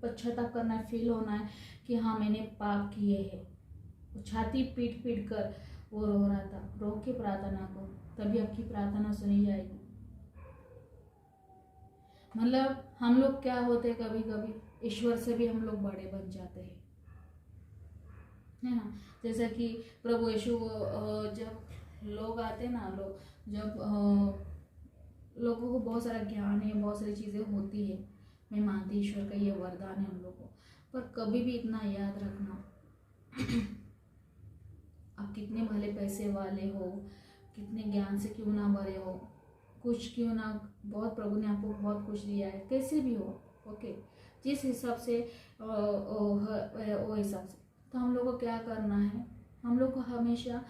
S1: पश्चाताप करना है, फील होना है कि हाँ मैंने पाप किए हैं। छाती पीट पीट कर वो रो रहा था, रो के प्रार्थना को, तभी आपकी प्रार्थना सुनी जाएगी। मतलब हम लोग क्या होते हैं, कभी कभी ईश्वर से भी हम लोग बड़े बन जाते हैं, है ना। जैसे कि प्रभु यीशु जब लोग आते हैं ना, जब लोगों को बहुत सारा ज्ञान है, बहुत सारी चीज़ें होती है, मैं मानती ईश्वर का ये वरदान है हम लोगों को, पर कभी भी इतना याद रखना आप कितने भले पैसे वाले हो, कितने ज्ञान से क्यों ना भरे हो, कुछ क्यों ना, बहुत प्रभु ने आपको बहुत कुछ दिया है, कैसे भी हो, ओके, जिस हिसाब से वो हिसाब से, तो हम लोग को क्या करना है, हम लोग को हमेशा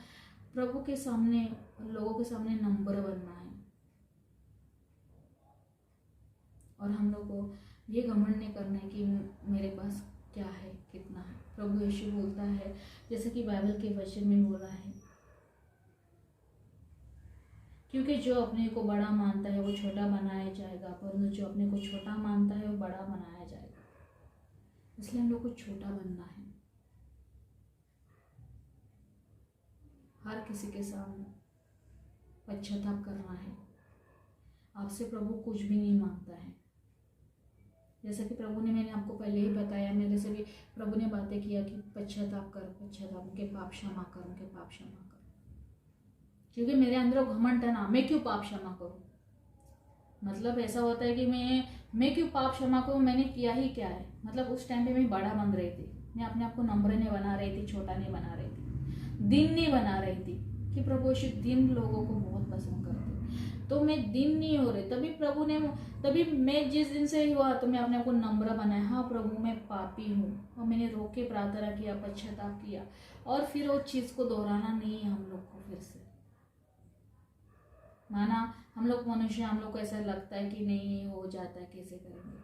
S1: प्रभु के सामने, लोगों के सामने नम्र बनना है। और हम लोग को ये घमंड नहीं करना है कि मेरे पास क्या है, कितना है। प्रभु यीशु बोलता है, जैसे कि बाइबल के वचन में बोला है, क्योंकि जो अपने को बड़ा मानता है वो छोटा बनाया जाएगा, परंतु जो अपने को छोटा मानता है वो बड़ा बनाया जाएगा। इसलिए हम लोग को छोटा बनना है, हर किसी के सामने पश्चाताप करना है। आपसे प्रभु कुछ भी नहीं मांगता है, जैसा कि प्रभु ने, मैंने आपको पहले ही बताया, मेरे से भी प्रभु ने बातें किया कि पश्चाताप कर, पश्चाताप, उनके पाप क्षमा कर, उनके पाप क्षमा कर, क्योंकि मेरे अंदर घमंड है ना, मैं क्यों पाप क्षमा करूं। मतलब ऐसा होता है कि मैं क्यों पाप क्षमा करूं, मैंने किया ही क्या है। मतलब उस टाइम पे मैं बड़ा बन रही थी, मैं अपने आप को नम्र नहीं बना रही थी, छोटा नहीं बना रही थी, दिन नहीं बना रही थी, कि प्रभु यीशु दिन लोगों को बहुत पसंद करते, तो मैं दिन नहीं हो रही। तभी मैं जिस दिन से हुआ तो मैं अपने आप को नम्र बनाया, हाँ प्रभु मैं पापी हूँ, और मैंने रो के प्रार्थना किया, पश्चाताप किया, और फिर वो चीज़ को दोहराना नहीं है हम लोग को। फिर से माना हम लोग मनुष्य, हम लोग को ऐसा लगता है कि नहीं हो जाता है, कैसे करेंगे,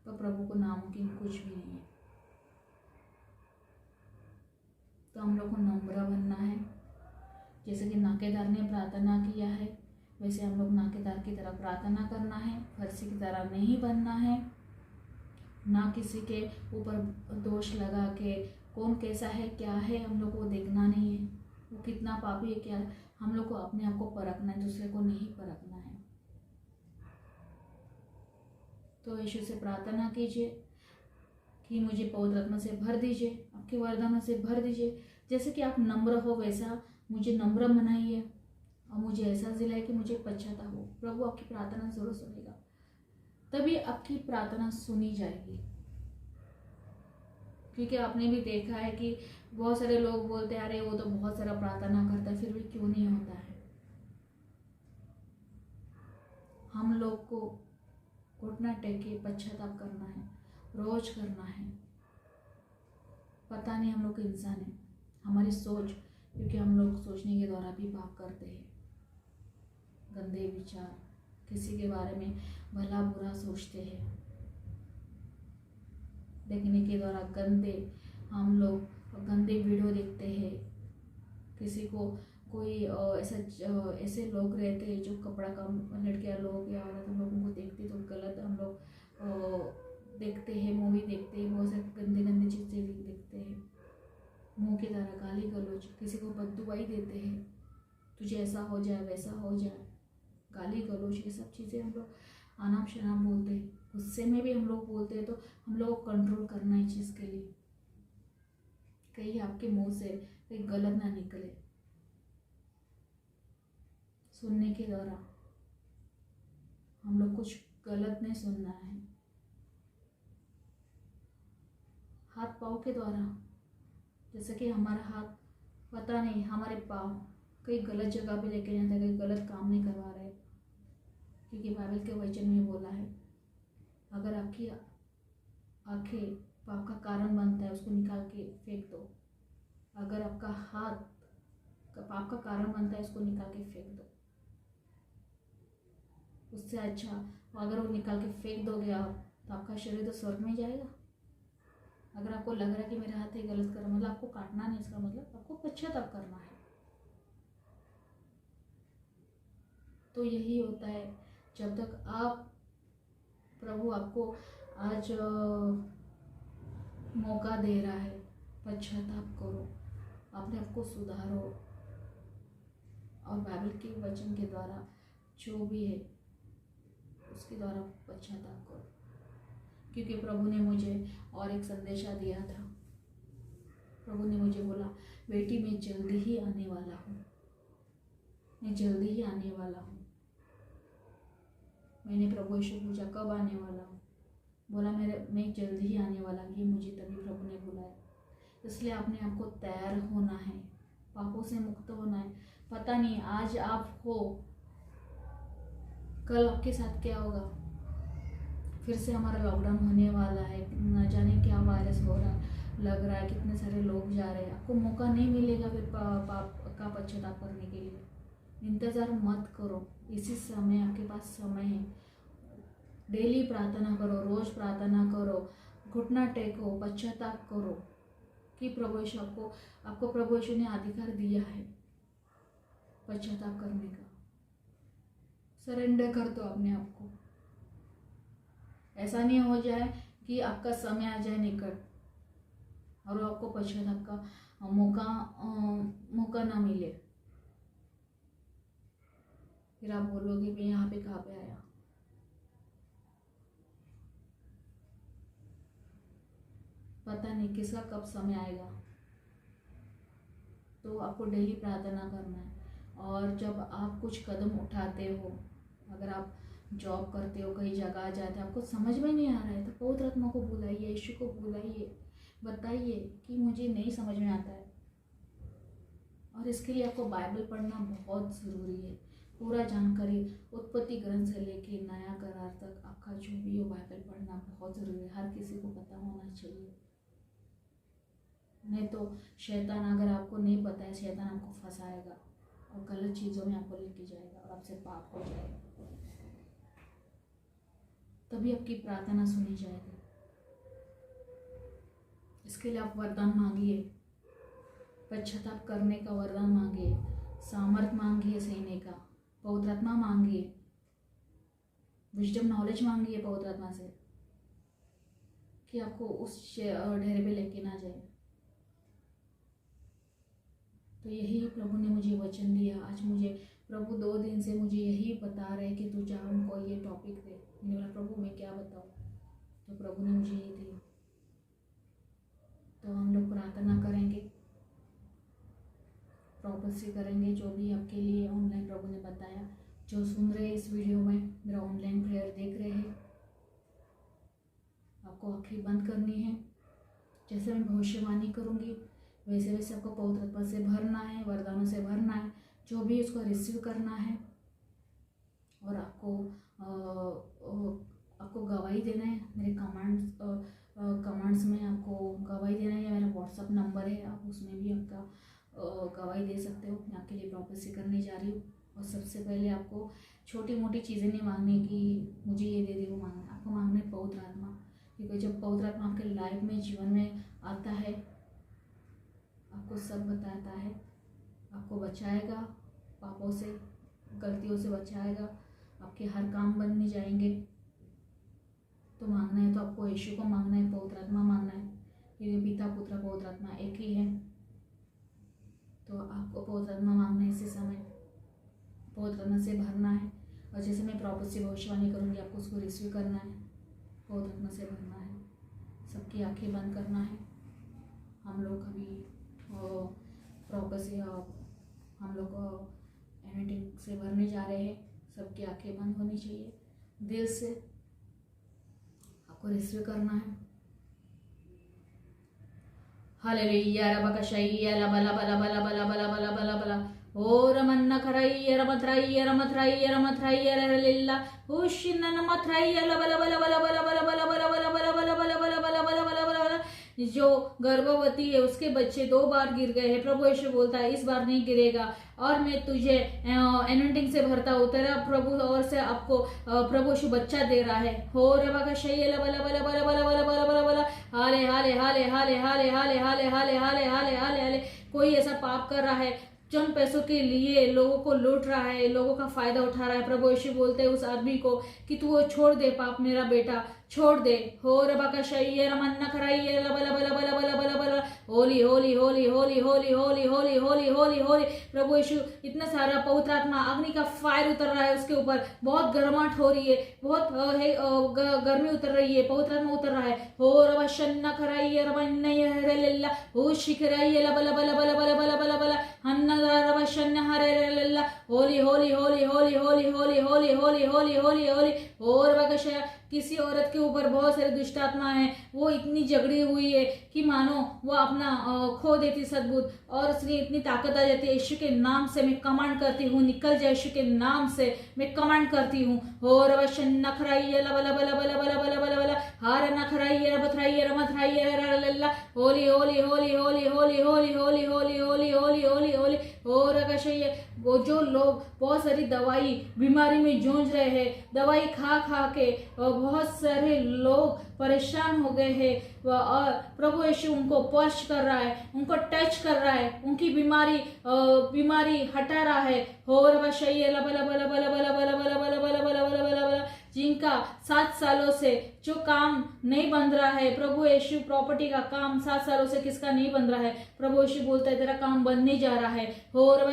S1: तो प्रभु को नामुमकिन कुछ भी नहीं है। तो हम लोग को नम्र बनना है, जैसे कि नाकेदार ने प्रार्थना किया है, वैसे हम लोग नाकेदार की तरह प्रार्थना करना है, फर्जी की तरह नहीं बनना है, ना किसी के ऊपर दोष लगा के कौन कैसा है क्या है हम लोग को देखना नहीं है, वो कितना पापी है क्या है, हम लोग को अपने आप को परखना है, दूसरे को नहीं परखना है। तो यीशु से प्रार्थना कीजिए कि मुझे पवित्र आत्मा से भर दीजिए, आपके वरदानों से भर दीजिए, जैसे कि आप नम्र हो वैसा मुझे नम्र बनाइए, और मुझे ऐसा दिलाए कि मुझे पश्चाताप हो। प्रभु आपकी प्रार्थना जरूर सुनेगा, तभी आपकी प्रार्थना सुनी जाएगी। क्योंकि आपने भी देखा है कि बहुत सारे लोग बोलते हैं अरे वो तो बहुत सारा प्रार्थना करता है, फिर भी क्यों नहीं होता है। हम लोग को घुटना टेके पश्चाताप करना है, रोज करना है। पता नहीं हम लोग इंसान है, हमारी सोच, क्योंकि हम लोग सोचने के द्वारा भी पाप करते हैं, गंदे विचार, किसी के बारे में भला बुरा सोचते हैं, देखने के द्वारा हम लोग गंदे वीडियो देखते हैं। किसी को कोई ऐसे लोग रहते हैं जो कपड़ा कम, लड़कियां लोग या औरत हम लोगों को देखते तो गलत हम लोग देखते हैं, मूवी देखते हैं, बहुत सारी गंदे गंदी चीज़ें देखते हैं, मुंह की तरह गाली गलौज, किसी को बददुआई देते हैं, तुझे ऐसा हो जाए वैसा हो जाए, गाली गलौज, ये सब चीज़ें हम लोग आनाम शनाम बोलते हैं। गुस्से में भी हम लोग बोलते हैं, तो हम लोग को कंट्रोल करना है चीज़ के लिए, कहीं आपके मुंह से कहीं गलत ना निकले। सुनने के द्वारा हम लोग कुछ गलत नहीं सुनना है। हाथ पाँव के द्वारा, जैसे कि हमारा हाथ पता नहीं हमारे पाँव कहीं गलत जगह पे लेके जाता है, कहीं गलत काम नहीं करवा रहे, क्योंकि बाइबल के वचन में बोला है अगर आपकी आंखें पाप का कारण बनता है उसको निकाल के फेंक दो, अगर आपका हाथ पाप का कारण बनता है उसको निकाल के फेंक दो। उससे अच्छा अगर वो निकाल के फेंक दोगे आप, तो आपका शरीर तो स्वर्ग में जाएगा। अगर आपको लग रहा है कि मेरे हाथ ये गलत कर, मतलब आपको काटना नहीं, इसका मतलब आपको पश्चाताप करना है। तो यही होता है, जब तक आप, प्रभु आपको आज मौका दे रहा है, पश्चाताप करो, अपने आप को सुधारो, और बाइबल के वचन के द्वारा जो भी है उसके द्वारा पश्चाताप करो। क्योंकि प्रभु ने मुझे और एक संदेशा दिया था। प्रभु ने मुझे बोला, बेटी मैं जल्दी ही आने वाला हूँ, मैं जल्दी ही आने वाला हूँ। मैंने प्रभु यीशु पूछा कब आने वाला हूँ, बोला मैं जल्दी ही आने वाला हूँ। ये मुझे तभी प्रभु ने बुलाया। इसलिए अपने आप को तैयार होना है, पापों से मुक्त होना है। पता नहीं आज आप हो, कल आपके साथ क्या होगा। फिर से हमारा लॉकडाउन होने वाला है, न जाने क्या वायरस हो रहा है, लग रहा है कितने सारे लोग जा रहे हैं। आपको मौका नहीं मिलेगा फिर पाप का पश्चाताप करने के लिए। इंतज़ार मत करो, इसी समय आपके पास समय है। डेली प्रार्थना करो, रोज प्रार्थना करो, घुटना टेको, पश्चाताप करो कि प्रभु यीशु आपको प्रभु यीशु ने अधिकार दिया है पश्चाताप करने का। सरेंडर कर दो अपने आप को। ऐसा नहीं हो जाए कि आपका समय आ जाए निकट और आपको पश्चाताप का मौका ना मिले। फिर आप बोलोगे मैं यहाँ पे कहाँ पे आया। पता नहीं किसका कब समय आएगा। तो आपको डेली प्रार्थना करना है। और जब आप कुछ कदम उठाते हो, अगर आप जॉब करते हो, कहीं जगह जाते हो, आपको समझ में नहीं आ रहा है, तो पवित्र आत्मा को बुलाइए, यीशु को बुलाइए, बताइए कि मुझे नहीं समझ में आता है। और इसके लिए आपको बाइबल पढ़ना बहुत ज़रूरी है। पूरा जानकारी उत्पत्ति ग्रंथ से लेके नया करार तक आपका जो भी हो, बाइबल पढ़ना बहुत ज़रूरी है। हर किसी को पता होना चाहिए। नहीं तो शैतान, अगर आपको नहीं पता है, शैतान आपको फंसाएगा और गलत चीज़ों में आपको लेके जाएगा और आपसे पाप हो जाएगा। तभी आपकी प्रार्थना सुनी जाएगी। इसके लिए आप वरदान मांगिए, पश्चाताप करने का वरदान मांगिए, सामर्थ मांगिए सहने का, पवित्र आत्मा मांगिए, विजडम नॉलेज मांगिए पवित्र आत्मा से कि आपको उस ढेरे पे लेके ना जाए। तो यही प्रभु ने मुझे वचन दिया। आज मुझे प्रभु 2 दिन से मुझे यही बता रहे कि तू जा, हमको ये टॉपिक दे। मैंने बोला प्रभु मैं क्या बताऊँ, तो प्रभु ने मुझे ये दिया। तो हम लोग प्रार्थना करेंगे, प्रोफेसी करेंगे, जो भी आपके लिए ऑनलाइन प्रभु ने बताया। जो सुन रहे हैं इस वीडियो में, मेरा ऑनलाइन प्रेयर देख रहे हैं, आपको आंखें बंद करनी है। जैसे मैं भविष्यवाणी करूँगी वैसे वैसे आपको पवित्र आत्मा से भरना है, वरदानों से भरना है, जो भी उसको रिसीव करना है। और आपको गवाही देना है। मेरे कमेंट्स में आपको गवाही देना है। मेरा व्हाट्सअप नंबर है, आप उसमें भी आपका गवाही दे सकते हो। मैं आपके लिए प्रोफेसी करने जा रही हूँ। और सबसे पहले आपको छोटी मोटी चीज़ें नहीं मांगने की मुझे ये दे दे वो मांगना, आपको मांगना है पवित्र आत्मा। क्योंकि जब पवित्र आत्मा आपके लाइफ में, जीवन में आता है, आपको सब बताता है, आपको बचाएगा, पापों से, गलतियों से बचाएगा, आपके हर काम बनने जाएंगे। तो मांगना है तो आपको यीशु को मांगना है, पवित्र आत्मा मांगना है, क्योंकि पिता पुत्र पवित्र आत्मा एक ही है। तो आपको पवित्र आत्मा मांगना है इसी समय, पवित्र आत्मा से भरना है। और जैसे मैं प्रोफेसी भविष्यवाणी करूँगी, आपको उसको रिसीव करना है, पवित्र आत्मा से भरना है। सबकी आंखें बंद करना है। हम लोग अभी प्रोफेसी हम लोग एनोइंटिंग से भरने जा रहे हैं। सबकी आंखें बंद होनी चाहिए। दिल से आपको रिसीव करना है। हालेलुया रबकशैया लबला बला बला बला बला बला बला बला ओ रमन्ना खरैया रमथरैया रमथरैया रमथरैया रलिल्ला हुशिन्न नमथरैया लबला बला बला बला बला बला बला बला बला बला बला बला बला बला बला बला जो गर्भवती है उसके बच्चे 2 बार गिर गए हैं, प्रभु यीशु बोलता है इस बार नहीं गिरेगा और मैं तुझे एनोइंटिंग से भरता हूँ, तेरा प्रभु और से आपको प्रभु यीशु बच्चा दे रहा है। हो रबा का शैला बला बला बला बला बला बला बला बला हाले हाले हाले हाले हाले हाले हाले हाले हाले हाले हाले हाले। कोई ऐसा पाप कर रहा है चंद पैसों के लिए लोगों को लूट रहा है, लोगों का फायदा उठा रहा है, प्रभु यीशु बोलते हैं उस आदमी को कि तू वो छोड़ दे पाप, मेरा बेटा छोड़ दे। हो रबा का शैया रमन्ना कराइए बला बला बला बला बला बला holy holy holy holy holy holy holy holy holy holy. प्रभु यीशु इतना सारा पवित्र आत्मा अग्नि का फायर उतर रहा है उसके ऊपर, बहुत गर्माहट हो रही है, बहुत गर्मी उतर रही है, पवित्र आत्मा उतर रहा है। हो रबा शन्ना कराइए रमन्ना हो शिखराइए बला बला बला बला बला बला बला हन्ना रबा शन्ना हरे Holi holy holy holy holy holy holy holy holy holy Holi. और बगशा किसी औरत के ऊपर बहुत सारी दुष्ट आत्मा है, वो इतनी झगड़ी हुई है कि मानो वो अपना खो देती सद्बुद्ध, और उसने इतनी ताकत आ जाती है। यीशु के नाम से मैं कमांड करती हूँ, निकल जाए, यीशु के नाम से मैं कमांड करती हूँ। और वश नखराइए बला बला बला बला बला बला बला हार नखराइए बथराइए रमथराइए लल्ला holy holy holy holy holy holy holy holy holy holy holy Holi. और वो जो लोग बहुत सारी दवाई बीमारी में जूझ रहे हैं, दवाई खा खा के बहुत सारे लोग परेशान हो गए हैं, और प्रभु यीशु उनको स्पर्श कर रहा है, उनको टच कर रहा है, उनकी बीमारी हटा रहा है। और जिनका 7 सालों से जो काम नहीं बन रहा है, प्रभु यीशु प्रॉपर्टी का काम 7 सालों से किसका नहीं बन रहा है, प्रभु यीशु बोलता है तेरा काम बनने जा रहा है। और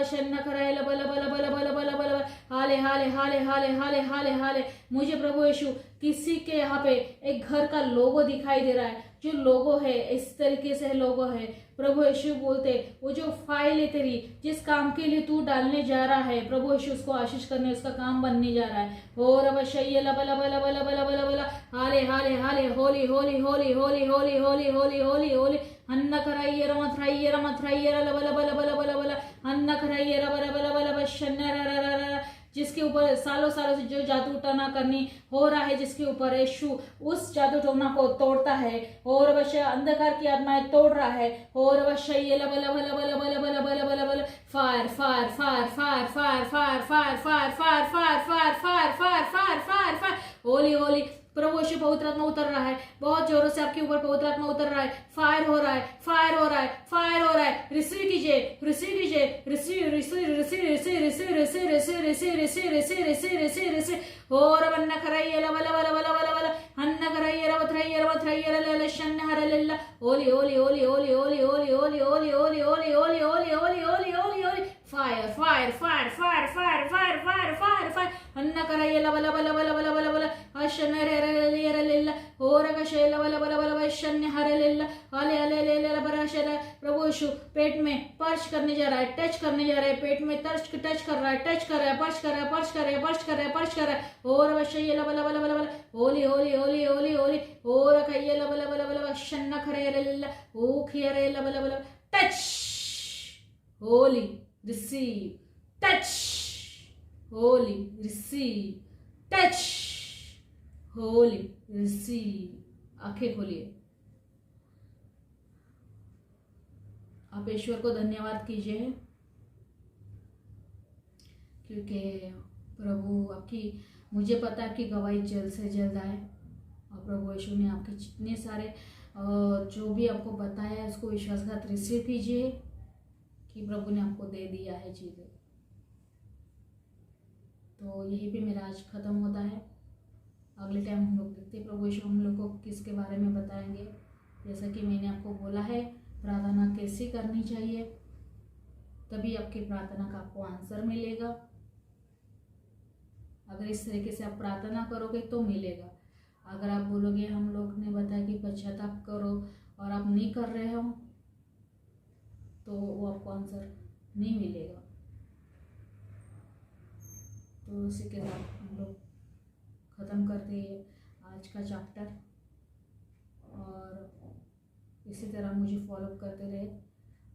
S1: हाले हाले हाले हाले हाले हाले हाले। मुझे प्रभु यीशु किसी के यहाँ पे एक घर का लोगो दिखाई दे रहा है, जो लोगो है इस तरीके से लोगो है। प्रभु यीशु बोलते वो जो फाइल है तेरी, जिस काम के लिए तू डालने जा रहा है, प्रभु यीशु उसको आशीष करने, उसका काम बनने जा रहा है। और अब शैला बला बला बला बला बला बला हाले हाले हाले Holi holy holy holy holy holy holy holy Holi हन्ना कराइए रमथराइए रमथराइए बला बला बला बला बला हन्ना कराइए बला बला बला बशन्ना। जिसके ऊपर सालों सालों से जो जादू टोना करनी हो रहा है, जिसके ऊपर यीशु उस जादू टोना को तोड़ता है, और वश अंधकार की आत्माएं तोड़ रहा है। और वश बला बला बला बला बला बला बला बला बला fire fire fire fire fire fire fire fire fire fire fire fire fire fire fire fire holy holy. प्रभु यीशु पवित्र आत्मा उतर रहा है, बहुत जोरों से आपके ऊपर पवित्र आत्मा उतर रहा है, फायर हो रहा है, फायर हो रहा है, फायर हो रहा है। रिसीव कीजिए, रिसीव कीजिए, receive receive receive receive receive receive receive receive receive receive receive receive receive. और बन्ना कराइए ला बला बला बला बला बला हन्ना कराइए ला बथराइए ला बथराइए ला ला शन्ना हर लल्ला holy holy holy holy holy holy holy holy holy holy holy holy holy holy holy holy fire fire fire fire fire fire fire fire fire हन्ना कराइए ला बला बला बला बला बला बला अशन्ना रे रे रे लल्ला और का शैला बला बला बला बला शन्ना हर लल्ला हाले हाले ले ले बरा शैला। प्रभु यीशु पेट में स्पर्श करने जा रहा है, टच करने जा रहा है, पेट में टच कर रहा है, टच कर रहा है, स्पर्श कर रहा है, स्पर्श कर रहा है, स्पर्श कर रहा है, स्पर्श कर रहा है। और वशैला बला बला बला बला holy holy holy holy Holi और कयला बला बला बला शन्ना खरे लल्ला ओ खियरे ला बला बला touch Holi receive touch Holi receive touch Holi receive. आंखें खोलिए, आप ईश्वर को धन्यवाद कीजिए क्योंकि प्रभु आपकी, मुझे पता है कि गवाही जल्द से जल्द आए, और प्रभु यीशु ने आपके जितने सारे जो भी आपको बताया है उसको विश्वासघात रिसीव कीजिए कि प्रभु ने आपको दे दिया है चीज़ें। तो यही पे मेरा आज ख़त्म होता है। अगले टाइम हम लोग देखते हैं प्रभु यीशु हम लोग को किसके बारे में बताएंगे। जैसा कि मैंने आपको बोला है, प्रार्थना कैसे करनी चाहिए, तभी आपकी प्रार्थना का आपको आंसर मिलेगा। अगर इस तरीके से आप प्रार्थना करोगे तो मिलेगा। अगर आप बोलोगे हम लोग ने बताया कि पश्चाताप करो और आप नहीं कर रहे हो, तो वो आपको आंसर नहीं मिलेगा। तो उसी के साथ हम लोग ख़त्म करते हैं आज का चैप्टर, और इसी तरह मुझे फॉलो करते रहे।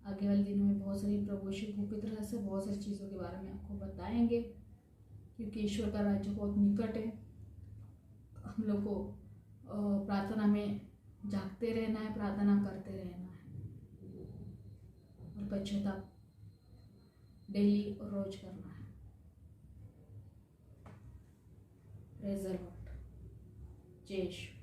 S1: आगे वाले दिनों में बहुत सारी प्रभु यीशु गुप्त तरह से बहुत सारी चीज़ों के बारे में आपको बताएंगे, क्योंकि ईश्वर का राज्य बहुत निकट है। हम लोग को प्रार्थना में जागते रहना है, प्रार्थना करते रहना है और पश्चाताप डेली और रोज करना है। Praise the Lord. जय यीशु।